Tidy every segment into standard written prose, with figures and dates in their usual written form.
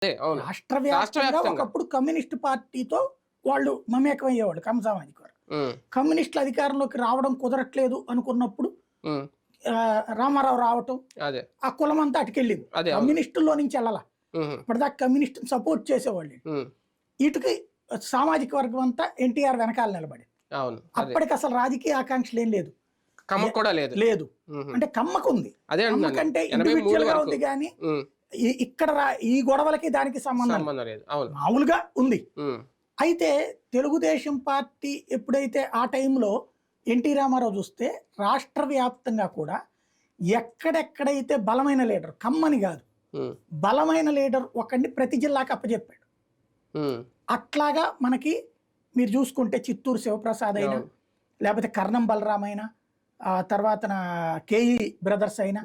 రాష్ట్ర వ్యాప్తంగా ఒకప్పుడు కమ్యూనిస్ట్ పార్టీతో వాళ్ళు మమేకం అయ్యేవాళ్ళు కమ్మ సామాజిక వర్గం. కమ్యూనిస్టులు అధికారంలోకి రావడం కుదరట్లేదు అనుకున్నప్పుడు రామారావు రావటం ఆ కులం అంతా అటుకెళ్ళింది. కమ్యూనిస్టుల్లో నుంచి వెళ్ళాల. ఇప్పటిదాకా కమ్యూనిస్ట్ సపోర్ట్ చేసేవాళ్ళు. ఇటుకి సామాజిక వర్గం అంతా ఎన్టీఆర్ వెనకాల నిలబడింది. అప్పటికి అసలు రాజకీయ ఆకాంక్షలు ఏం లేదు. లేదు అంటే కమ్మకు ఉంది, కమ్మకంటే ఇండివిజువల్ గా ఉంది. కానీ ఇక్కడ ఈ గొడవలకి దానికి సంబంధం లేదు, మామూలుగా ఉంది. అయితే తెలుగుదేశం పార్టీ ఎప్పుడైతే ఆ టైంలో ఎన్టీ రామారావు చూస్తే రాష్ట్ర వ్యాప్తంగా కూడా ఎక్కడెక్కడైతే బలమైన లీడర్, కమ్మని కాదు బలమైన లీడర్ ఒకడిని ప్రతి జిల్లాకి అప్పచెప్పాడు. అట్లాగా మనకి మీరు చూసుకుంటే చిత్తూరు శివప్రసాద్ అయినా, లేకపోతే కర్ణం బలరాం అయినా, తర్వాత కేఈ బ్రదర్స్ అయినా,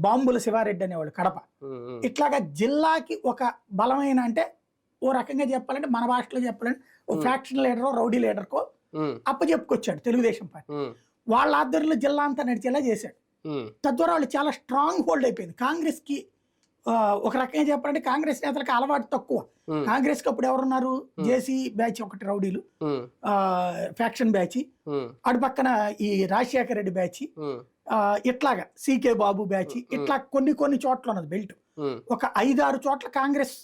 బాంబుల శివారెడ్డి అనేవాళ్ళు కడప, ఇట్లాగా జిల్లాకి ఒక బలమైన, అంటే ఓ రకంగా చెప్పాలంటే మన భాషలో చెప్పాలంటే ఓ ఫ్యాక్షన్ లీడరో రౌడీ లీడర్కో అప్పచెప్పుకొచ్చాడు తెలుగుదేశం పార్టీ. వాళ్ళ ఆధ్వర్యంలో జిల్లా అంతా నడిచేలా చేశాడు. తద్వారా వాళ్ళు చాలా స్ట్రాంగ్ హోల్డ్ అయిపోయింది. కాంగ్రెస్ కి ఒక రకంగా చెప్పాలంటే కాంగ్రెస్ నేతలకు అలవాటు తక్కువ. కాంగ్రెస్ కి అప్పుడు ఎవరున్నారు, జేసీ బ్యాచ్ ఒకటి రౌడీలు, ఫ్యాక్షన్ బ్యాచ్, అటు పక్కన ఈ రాజశేఖర రెడ్డి బ్యాచ్, ఇట్లాగా సికే బాబు బ్యాచ్, ఇట్లా కొన్ని చోట్ల ఉన్నది బెల్ట్. ఒక 5-6 చోట్ల కాంగ్రెస్